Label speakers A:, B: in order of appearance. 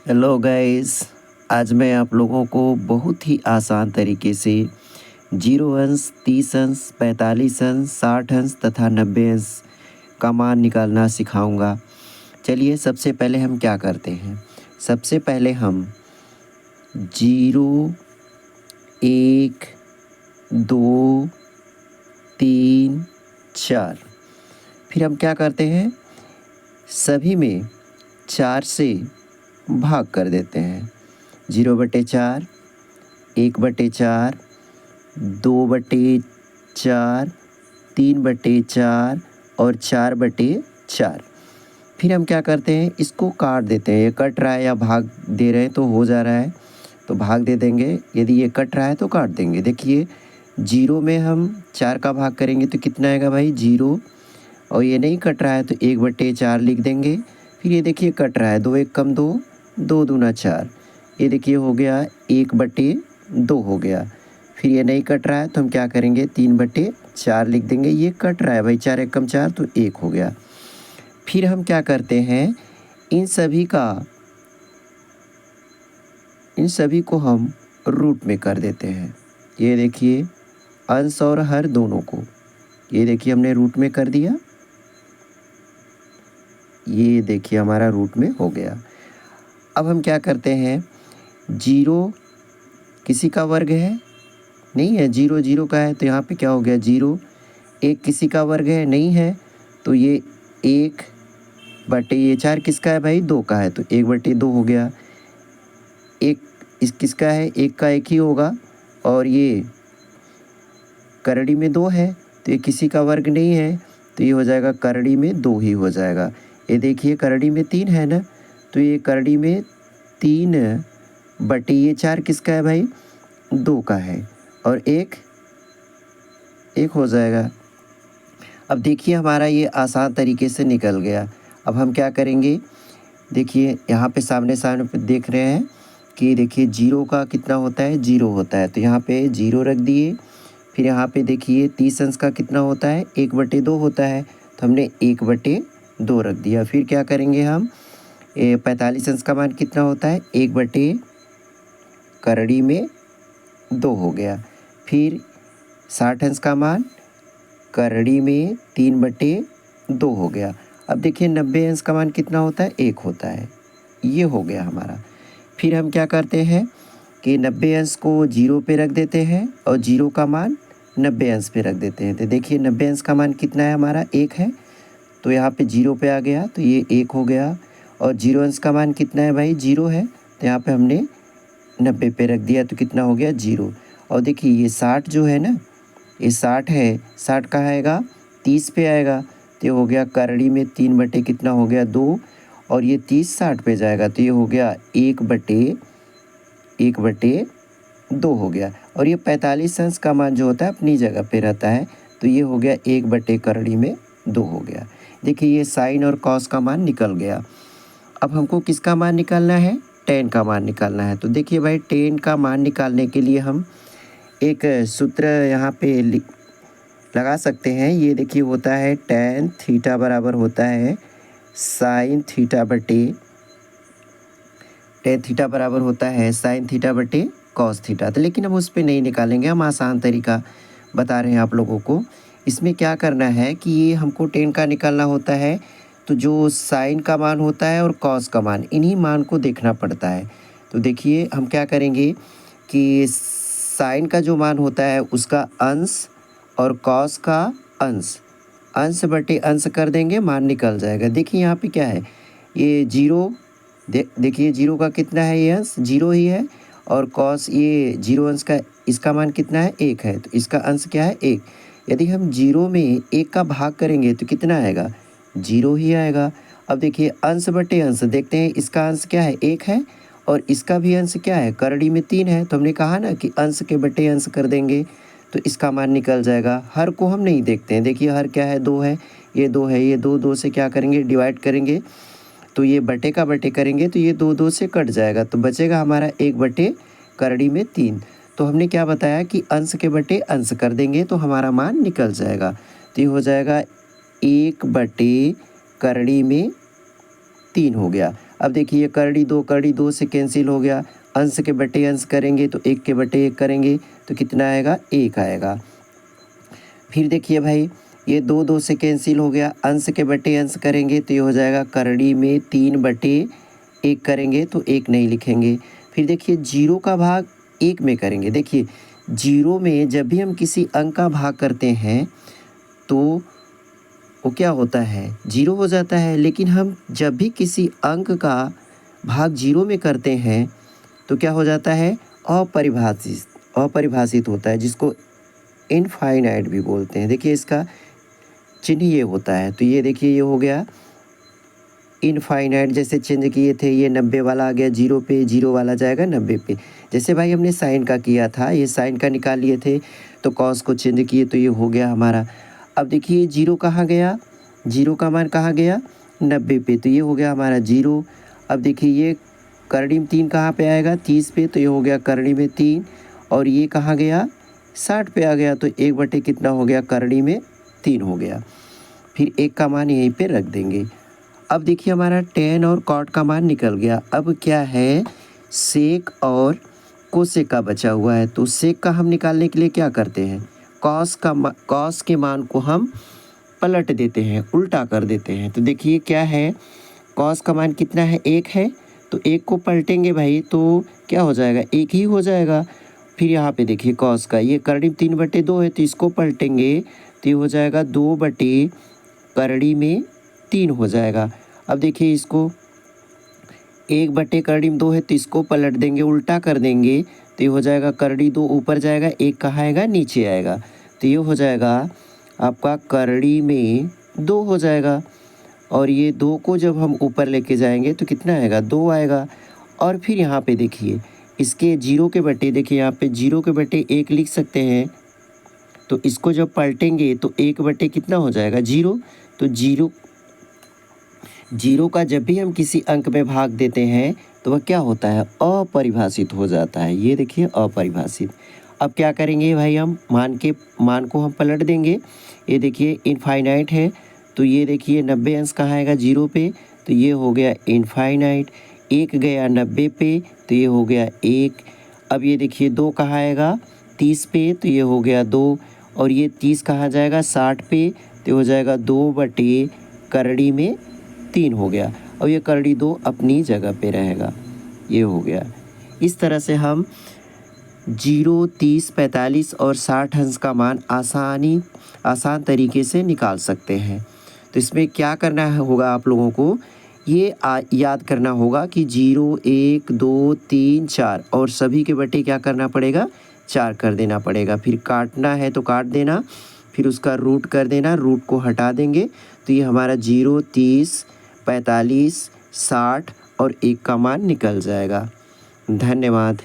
A: Hello guys. आज मैं आप लोगों को बहुत ही आसान तरीके से 0 अंश, 30 अंश, 45 अंश, 60 अंश तथा 90 अंश का मान निकालना सिखाऊंगा। चलिए सबसे पहले हम क्या करते हैं। सबसे पहले हम 0, 1, 2, 3, 4, फिर हम क्या करते हैं, सभी में 4 से भाग कर देते हैं। 0/4, 1/4, 2/4, 3/4 और 4/4। फिर हम क्या करते हैं, इसको काट देते हैं। ये कट रहा है या भाग दे रहे हैं तो हो जा रहा है तो भाग दे देंगे, यदि ये कट रहा है तो काट देंगे। देखिए 0 में हम 4 का भाग करेंगे तो कितना आएगा भाई 0, और ये नहीं कट रहा है तो 1/4 लिख देंगे। फिर ये देखिए कट रहा है, 2 1 कम 2, 2 दूना 4, ये देखिए हो गया 1/2 हो गया। फिर ये नहीं कट रहा है तो हम क्या करेंगे 3/4 लिख देंगे। ये कट रहा है भाई, 4 1 कम 4 तो 1 हो गया। फिर हम क्या करते हैं, इन सभी को हम रूट में कर देते हैं। ये देखिए अंश और हर दोनों को, ये देखिए हमने रूट में कर दिया। ये देखिए हमारा रूट में हो गया। अब हम क्या करते हैं, 0 किसी का वर्ग है नहीं है, 0 0 का है तो यहाँ पे क्या हो गया 0। 1 किसी का वर्ग है नहीं है तो ये 1/4 किसका है भाई 2 का है तो 1/2 हो गया। 1 इस किसका है, 1 का 1 ही होगा, और ये करड़ी में 2 है तो ये किसी का वर्ग नहीं है तो ये हो जाएगा करड़ी में 2 ही हो जाएगा। ये देखिए करड़ी में 3 है ना, तो ये करड़ी में 3/4 किसका है भाई 2 का है, और 1 हो जाएगा। अब देखिए हमारा ये आसान तरीके से निकल गया। अब हम क्या करेंगे, देखिए यहाँ पे सामने सामने पे देख रहे हैं कि देखिए 0 का कितना होता है 0 होता है, तो यहाँ पे 0 रख दिए। फिर यहाँ पे देखिए 30 अंश का कितना होता है 1/2 होता है, तो हमने 1/2 रख दिया। फिर क्या करेंगे हम, 45 अंश का मान कितना होता है 1/करड़ी में 2 हो गया। फिर 60 अंश का मान करड़ी में 3/2 हो गया। अब देखिए 90 अंश का मान कितना होता है 1 होता है, ये हो गया हमारा। फिर हम क्या करते हैं कि 90 अंश को 0 पे रख देते हैं और 0 का मान 90 अंश पे रख देते हैं। तो देखिए 90 अंश का मान कितना है हमारा 1 है, तो यहाँ पे 0 पे आ गया तो ये 1 हो गया। और 0 अंश का मान कितना है भाई 0 है, तो यहाँ पे हमने 90 पे रख दिया तो कितना हो गया 0। और देखिए ये 60 जो है ना, ये 60 है, 60 कहाँ आएगा 30 पे आएगा, तो ये हो गया करड़ी में 3 कितना हो गया 2, और ये 30 60 पे जाएगा तो ये हो गया 1/2 हो गया। और ये 45 अंश का मान जो होता है अपनी जगह पे रहता है, तो ये हो गया 1/करड़ी में 2 हो गया। देखिए ये साइन और कॉस का मान निकल गया। अब हमको किसका मान निकालना है, tan का मान निकालना है। तो देखिए भाई tan का मान निकालने के लिए हम एक सूत्र यहाँ पे लगा सकते हैं। ये देखिए होता है tan थीटा बराबर होता है साइन थीटा बटे, tan थीटा बराबर होता है साइन थीटा बटे कॉस थीटा। तो लेकिन हम उस पर नहीं निकालेंगे, हम आसान तरीका बता रहे हैं आप लोगों को। इसमें क्या करना है कि ये हमको tan का निकालना होता है, तो जो साइन का मान होता है और कॉस का मान, इन्हीं मान को देखना पड़ता है। तो देखिए हम क्या करेंगे कि साइन का जो मान होता है उसका अंश और कॉस का अंश बटे अंश कर देंगे, मान निकल जाएगा। देखिए यहाँ पे क्या है, ये 0, देखिए 0 का कितना है ये अंश 0 ही है, और कॉस ये 0 अंश का इसका मान कितना है 1 है, तो इसका अंश क्या है 1। यदि हम 0 में 1 का भाग करेंगे तो कितना आएगा 0 ही आएगा। अब देखिए अंश बटे अंश देखते हैं, इसका अंश क्या है 1 है, और इसका भी अंश क्या है करड़ी में 3 है, तो हमने कहा ना कि अंश के बटे अंश कर देंगे तो इसका मान निकल जाएगा। हर को हम नहीं देखते हैं, देखिए हर क्या है 2 है, ये 2 है, ये 2 से क्या करेंगे डिवाइड करेंगे, तो ये बटे का बटे करेंगे तो ये 2 से कट जाएगा, तो बचेगा हमारा 1/करड़ी में 3। तो हमने क्या बताया कि अंश के बटे अंश कर देंगे तो हमारा मान निकल जाएगा। तो ये हो जाएगा 1/करड़ी में 3 हो गया। अब देखिए ये करड़ी दो से कैंसिल हो गया, अंश के बटे अंश करेंगे तो 1 के बटे 1 करेंगे तो कितना आएगा, 1 आएगा। फिर देखिए भाई ये 2 से कैंसिल हो गया, अंश के बटे अंश करेंगे तो ये हो जाएगा करड़ी में 3/1 करेंगे तो 1 नहीं लिखेंगे। फिर देखिए 0 का भाग 1 में करेंगे। देखिए 0 में जब भी हम किसी अंक का भाग करते हैं तो वो क्या होता है, 0 हो जाता है। लेकिन हम जब भी किसी अंक का भाग 0 में करते हैं तो क्या हो जाता है, अपरिभाषित होता है, जिसको इनफाइनाइट भी बोलते हैं। देखिए इसका चिन्ह ये होता है, तो ये देखिए ये हो गया इनफाइनाइट। जैसे चेंज किए थे, ये 90 वाला आ गया 0 पे, 0 वाला जाएगा 90 पे। जैसे भाई हमने साइन का किया था, ये साइन का निकाल लिए थे तो कॉस को चेंज किए तो ये हो गया हमारा। अब देखिए 0 कहाँ गया, 0 का मान कहाँ गया, 90 पे, तो ये हो गया हमारा 0। अब देखिए ये करड़ी में 3 कहाँ पे आएगा, 30 पे, तो ये हो गया करड़ी में 3। और ये कहाँ गया, 60 पे आ गया, तो 1 बटे कितना हो गया, करड़ी में 3 हो गया। फिर 1 का मान यहीं पे रख देंगे। अब देखिए हमारा tan और cot का मान निकल गया। अब क्या है, सेक और कोसेक का बचा हुआ है। तो सेक का हम निकालने के लिए क्या करते हैं, कॉस के मान को हम पलट देते हैं, उल्टा कर देते हैं। तो देखिए क्या है, कॉस का मान कितना है, 1 है, तो 1 को पलटेंगे भाई तो क्या हो जाएगा, 1 ही हो जाएगा। फिर यहाँ पे देखिए कॉस का, ये करड़ी में 3/2 है, तो इसको पलटेंगे तो ये हो जाएगा 2 बटे करड़ी में 3 हो जाएगा। अब देखिए इसको 1 बटे करड़ी में 2 है, तो इसको पलट देंगे, उल्टा कर देंगे तो ये हो जाएगा करड़ी 2 ऊपर जाएगा, 1 कहाँ आएगा, नीचे आएगा। तो ये हो जाएगा आपका करड़ी में 2 हो जाएगा। और ये 2 को जब हम ऊपर लेके जाएंगे तो कितना आएगा, 2 आएगा। और फिर यहाँ पे देखिए इसके 0 के बटे, देखिए यहाँ पे 0 के बटे 1 लिख सकते हैं। तो इसको जब पलटेंगे तो 1 बटे कितना हो जाएगा, 0। तो 0 का जब भी हम किसी अंक में भाग देते हैं तो वह क्या होता है, अपरिभाषित हो जाता है। ये देखिए अपरिभाषित। अब क्या करेंगे भाई, हम मान को हम पलट देंगे। ये देखिए इनफाइनाइट है, तो ये देखिए 90 अंश कहाँ आएगा, 0 पे, तो ये हो गया इनफाइनाइट। 1 गया 90 पे, तो ये हो गया 1। अब ये देखिए 2 कहाँ आएगा, 30 पे, तो ये हो गया 2। और ये 30 कहाँ जाएगा, 60 पे, तो हो जाएगा 2 बटे करड़ी में 3 हो गया। और ये करड़ी 2 अपनी जगह पे रहेगा, ये हो गया। इस तरह से हम 0, 30, 45 और 60 अंश का मान आसान तरीके से निकाल सकते हैं। तो इसमें क्या करना होगा आप लोगों को, ये याद करना होगा कि 0, 1, 2, 3, 4 और सभी के बटे क्या करना पड़ेगा, 4 कर देना पड़ेगा। फिर काटना है तो काट देना, फिर उसका रूट कर देना, रूट को हटा देंगे तो ये हमारा 0, 30, 45, 60 और 1 का मान निकल जाएगा। धन्यवाद।